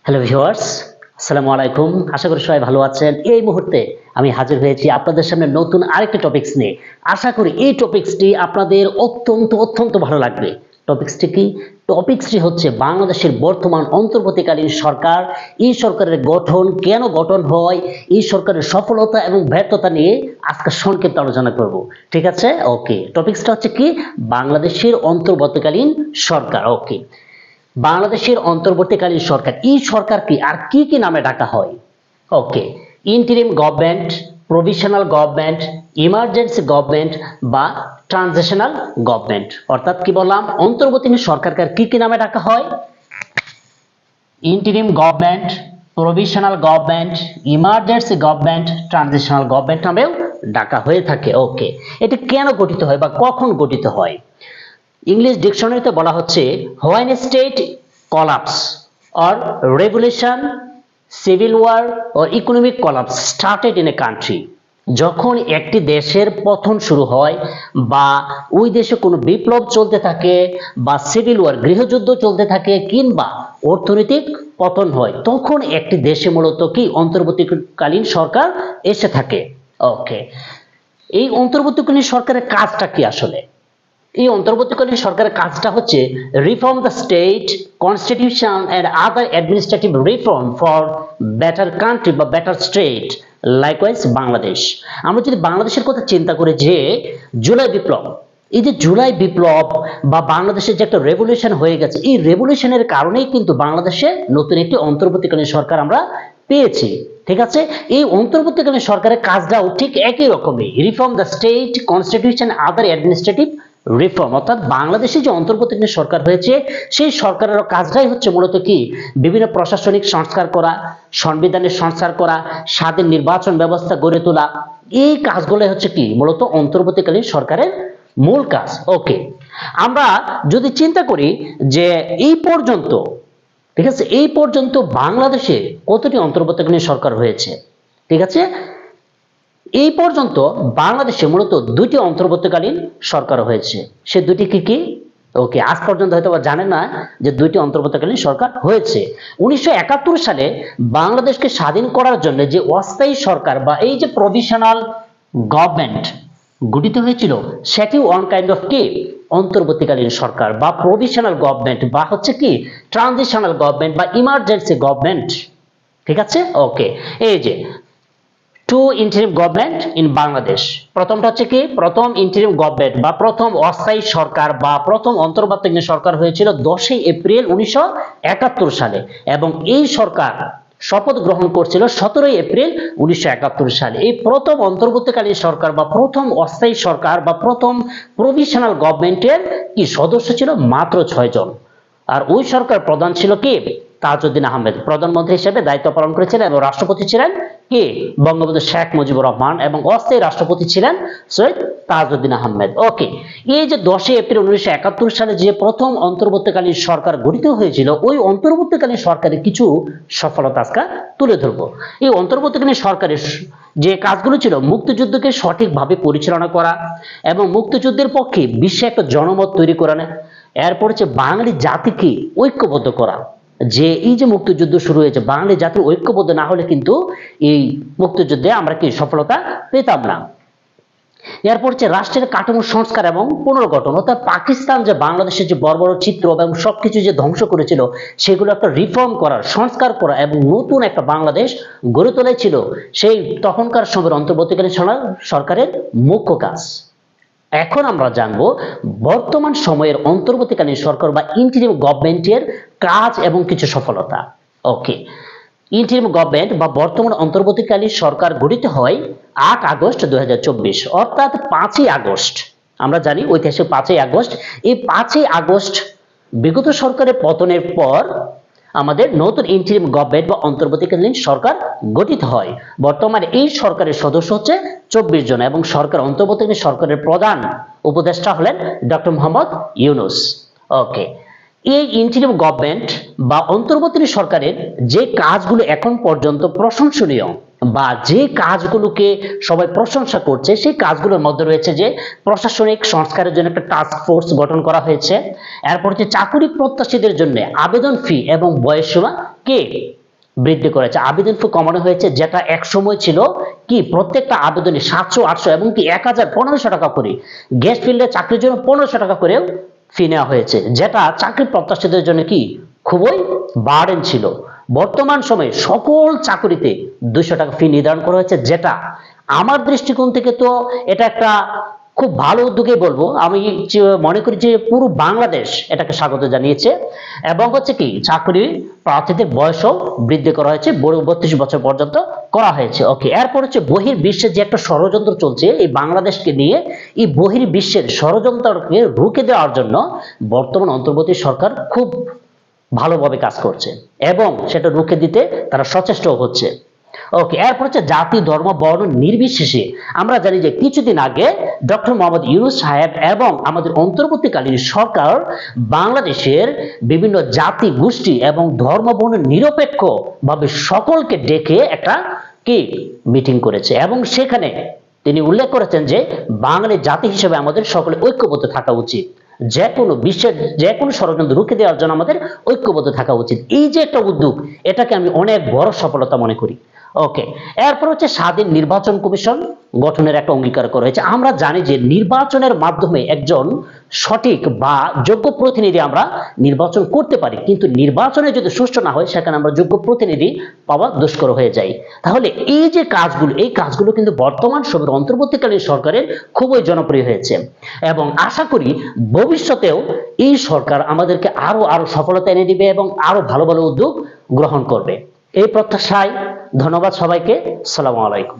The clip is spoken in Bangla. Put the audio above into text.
হ্যালো ভিউয়ার্স, আসসালামু আলাইকুম। আশা করি সবাই ভালো আছেন। এই মুহূর্তে আমি হাজির হয়েছি আপনাদের সামনে নতুন আরেকটা টপিকস নিয়ে। আশা করি এই টপিকসটি আপনাদের অত্যন্ত ভালো লাগবে। টপিকসটি কি? টপিকসটি হচ্ছে বাংলাদেশের বর্তমান অন্তর্বর্তীকালীন সরকার। এই সরকারের গঠন, কেন গঠন হয়, এই সরকারের সফলতা এবং ব্যর্থতা নিয়ে আজকে সংক্ষিপ্ত আলোচনা করব। ঠিক আছে? ওকে। টপিকসটা হচ্ছে কি? বাংলাদেশের অন্তর্বর্তীকালীন সরকার। ওকে। বাংলাদেশের অন্তর্বর্তীকালীন সরকার, এই সরকার কি আর কি কি নামে ডাকা হয়? Okay, interim government, provisional government, emergency government বা ট্রানজিশনাল গভর্নমেন্ট। অর্থাৎ কি বললাম, অন্তর্বর্তীকালীন সরকারকে কি কি নামে ডাকা হয়? Interim government, provisional government, emergency government, transitional government নামেও ডাকা হয়ে থাকে। ওকে, এটি কেন গঠিত হয় বা কখন গঠিত হয়? ইংলিশ ডিকশনারিতে বলা হচ্ছে when state collapse or revolution, civil war or economic collapse started in a country. যখন একটি দেশের পতন শুরু হয় বা ওই দেশে কোনো বিপ্লব চলতে থাকে বা সিভিল ওয়ার গৃহযুদ্ধ চলতে থাকে কিংবা অর্থনৈতিক পতন হয়, তখন একটি দেশে মূলত কি অন্তর্বর্তীকালীন সরকার এসে থাকে। ওকে, এই অন্তর্বর্তীকালীন সরকারের কাজটা কি আসলে? এই অন্তর্বর্তীকালীন সরকারের কাজটা হচ্ছে reform the state constitution and other administrative reform for better country বা বেটার স্টেট লাইকওয়াইজ বাংলাদেশ। আমরা যদি বাংলাদেশের কথা চিন্তা করি, যে জুলাই বিপ্লব, এই যে জুলাই বিপ্লব বা বাংলাদেশের যে একটা রেভলিউশন হয়ে গেছে, এই রেভলিউশনের কারণেই কিন্তু বাংলাদেশে নতুন একটি অন্তর্বর্তীকালীন সরকার আমরা পেয়েছি। ঠিক আছে? এই অন্তর্বর্তীকালীন সরকারের কাজটাও ঠিক একই রকমই, reform the state constitution other administrative reform. অর্থাৎ বাংলাদেশে যে অন্তর্বর্তীকালীন সরকার হয়েছে, সেই সরকারের কাজটাই হচ্ছে মূলত কি বিভিন্ন প্রশাসনিক সংস্কার করা, সংবিধানের সংস্কার করা, স্বাধীন নির্বাচন ব্যবস্থা গড়ে তোলা। এই কাজগুলো হচ্ছে কি মূলত অন্তর্বর্তীকালীন সরকারের মূল কাজ। ওকে, আমরা যদি চিন্তা করি যে এই পর্যন্ত, ঠিক আছে, এই পর্যন্ত বাংলাদেশে কতটি অন্তর্বর্তীকালীন সরকার হয়েছে? ঠিক আছে, এই পর্যন্ত বাংলাদেশে মূলত দুটি অন্তর্বর্তীকালীন সরকার হয়েছে। সে দুটি কি কি? ওকে, আজ পর্যন্ত হয়তো জানেন না যে দুইটি অন্তর্বর্তীকালীন সরকার হয়েছে। 1971 সালে বাংলাদেশকে স্বাধীন করার জন্য যে অস্থায়ী সরকার বা এই যে প্রভিশনাল গভর্নমেন্ট গঠিত হয়েছিল, সেটি ওয়ান কাইন্ড অফ কি অন্তর্বর্তীকালীন সরকার বা প্রভিশনাল গভর্নমেন্ট বা হচ্ছে কি ট্রানজিশনাল গভর্নমেন্ট বা ইমার্জেন্সি গভর্নমেন্ট। ঠিক আছে? ওকে, এই যে two interim government in Bangladesh. প্রথমটা হচ্ছে কি প্রথম ইন্টারিম গভর্নমেন্ট বা প্রথম অস্থায়ী সরকার বা প্রথম অন্তর্বর্তীকালীন সরকার হয়েছিল 10 এপ্রিল 1971 সালে, এবং এই সরকার শপথ গ্রহণ করছিল 17 এপ্রিল 1971 সালে। এই প্রথম অন্তর্বর্তীকালীন সরকার বা প্রথম অস্থায়ী সরকার বা প্রথম প্রভিশনাল গভর্নমেন্টের কি সদস্য ছিল মাত্র 6 জন। আর ওই সরকার প্রধান ছিল কি তাজউদ্দিন আহমেদ, প্রধানমন্ত্রী হিসেবে দায়িত্ব পালন করেছিলেন, এবং রাষ্ট্রপতি ছিলেন কি বঙ্গবন্ধু শেখ মুজিবুর রহমান, এবং অস্থায়ী রাষ্ট্রপতি ছিলেন সৈয়দ তাজউদ্দিন আহমেদ। ওকে, এই যে 10 এপ্রিল 1971 সালে যে প্রথম অন্তর্বর্তীকালীন সরকার গঠিত হয়েছিল, ওই অন্তর্বর্তীকালীন সরকারের কিছু সফলতা আজকে তুলে ধরবো। এই অন্তর্বর্তীকালীন সরকারের যে কাজগুলো ছিল মুক্তিযুদ্ধকে সঠিকভাবে পরিচালনা করা এবং মুক্তিযুদ্ধের পক্ষে বিশ্বে একটা জনমত তৈরি করা, এরপর হচ্ছে বাঙালি জাতিকে ঐক্যবদ্ধ করা। যে এই যে মুক্তিযুদ্ধ শুরু হয়েছে, বাঙালি জাতির ঐক্যবদ্ধ না হলে কিন্তু এই মুক্তিযুদ্ধে আমরা কি সফলতা পেতাম না। এরপর হচ্ছে রাষ্ট্রের কাঠামো সংস্কার এবং পুনর্গঠন। অর্থাৎ পাকিস্তান যে বাংলাদেশের যে বর্বর চিত্র এবং সবকিছু যে ধ্বংস করেছিল, সেগুলো একটা রিফর্ম করা, সংস্কার করা এবং নতুন একটা বাংলাদেশ গড়ে তোলাই ছিল সেই তখনকার সময়ের অন্তর্বর্তীকালীন সরকারের মুখ্য কাজ। এখন আমরা জানবো বর্তমান সময়ের অন্তর্বর্তীকালীন সরকার বা ইন্টারিম গভর্নমেন্টের কাজ এবং কিছু সফলতা। ওকে, ইন্টারিম গভর্নমেন্ট বা বর্তমান অন্তর্বর্তীকালীন সরকার গঠিত হয় 8 আগস্ট 2024, অর্থাৎ 5ই আগস্ট। আমরা জানি ঐতিহাসিক 5ই আগস্ট। এই 5ই আগস্ট বিগত সরকারের পতনের পর আমাদের নতুন ইন্টারিম গভর্নমেন্ট বা অন্তর্বর্তীকালীন সরকার গঠিত হয়। বর্তমানে এই সরকারের সদস্য হচ্ছে 24 জন, এবং সরকার অন্তর্বর্তীকালীন সরকারের প্রধান উপদেষ্টা হলেন ডক্টর মোহাম্মদ ইউনূস। ওকে, এই ইন্টারিম গভর্নমেন্ট বা অন্তর্বর্তীকালীন সরকারের যে কাজগুলো এখন পর্যন্ত প্রশংসনীয়, বা যে কাজগুলোকে সবাই প্রশংসা করছে সেই কাজগুলোর মধ্যে রয়েছে যে প্রশাসনিক সংস্কারের জন্য একটা টাস্ক ফোর্স গঠন করা হয়েছে। এরপর হচ্ছে চাকরি প্রত্যাশীদের জন্য আবেদন ফি এবং বয়সসীমা কে বৃদ্ধি করেছে, আবেদন ফি কমানো হয়েছে, যেটা এক সময় ছিল কি প্রত্যেকটা আবেদনে 700, 800 এবং কি 1000, 1500 টাকা করে, গেস্ট ফিল্ডে চাকরির জন্য 1500 টাকা করেও ফি নেওয়া হয়েছে, যেটা চাকরি প্রত্যাশীদের জন্য কি খুবই বার্ডেন ছিল। বর্তমান সময়ে সকল চাকরিতে 200 টাকা ফি নির্ধারণ করা হয়েছে, যেটা আমার দৃষ্টিকোণ থেকে তো এটা একটা খুব ভালো উদ্যোগে বলবো। আমি মনে করি যে পুরো বাংলাদেশ এটাকে স্বাগত জানিয়েছে। এবং হচ্ছে কি চাকরি প্রার্থীদের বয়সও বৃদ্ধি করা হয়েছে, 32 বছর পর্যন্ত করা হয়েছে। ওকে, এরপর হচ্ছে বহির বিশ্বে যে একটা ষড়যন্ত্র চলছে এই বাংলাদেশকে নিয়ে, এই বহির বিশ্বের ষড়যন্ত্রকে রুখে দেওয়ার জন্য বর্তমান অন্তর্বর্তী সরকার খুব ভালোভাবে কাজ করছে এবং সেটা রুখে দিতে তারা সচেষ্ট হচ্ছে। ওকে, এরপর হচ্ছে জাতি, ধর্ম, বর্ণ নির্বিশেষে আমরা জানি যে কিছুদিন আগে ডক্টর মোহাম্মদ ইউনূস সাহেব এবং আমাদের অন্তর্বর্তীকালীন সরকার বাংলাদেশের বিভিন্ন জাতি, গোষ্ঠী এবং ধর্ম, বর্ণ নিরপেক্ষ ভাবে সকলকে ডেকে একটা কি মিটিং করেছে এবং সেখানে তিনি উল্লেখ করেছেন যে বাঙালি জাতি হিসেবে আমাদের সকলে ঐক্যবদ্ধ থাকা উচিত, যে কোনো বিশ্বের যে কোনো ষড়যন্ত্র রুখে দেওয়ার জন্য আমাদের ঐক্যবদ্ধ থাকা উচিত। এই যে একটা উদ্যোগ, এটাকে আমি অনেক বড় সফলতা মনে করি। ওকে, এরপর হচ্ছে স্বাধীন নির্বাচন কমিশন গঠনের একটা অঙ্গীকার করা হয়েছে। আমরা জানি যে নির্বাচনের মাধ্যমে একজন সঠিক বা যোগ্য প্রতিনিধি আমরা নির্বাচন করতে পারি, কিন্তু নির্বাচনে যদি সুষ্ঠু না হয় সেখানে আমরা যোগ্য প্রতিনিধি পাওয়া দুষ্কর হয়ে যায়। তাহলে এই যে কাজগুলো, এই কাজগুলো কিন্তু বর্তমান সময়ের অন্তর্বর্তীকালীন সরকারের খুবই জনপ্রিয় হয়েছে এবং আশা করি ভবিষ্যতেও এই সরকার আমাদেরকে আরো সফলতা এনে দিবে এবং আরো ভালো ভালো উদ্যোগ গ্রহণ করবে। এই প্রত্যাশায় ধন্যবাদ সবাইকে। আসসালামু আলাইকুম।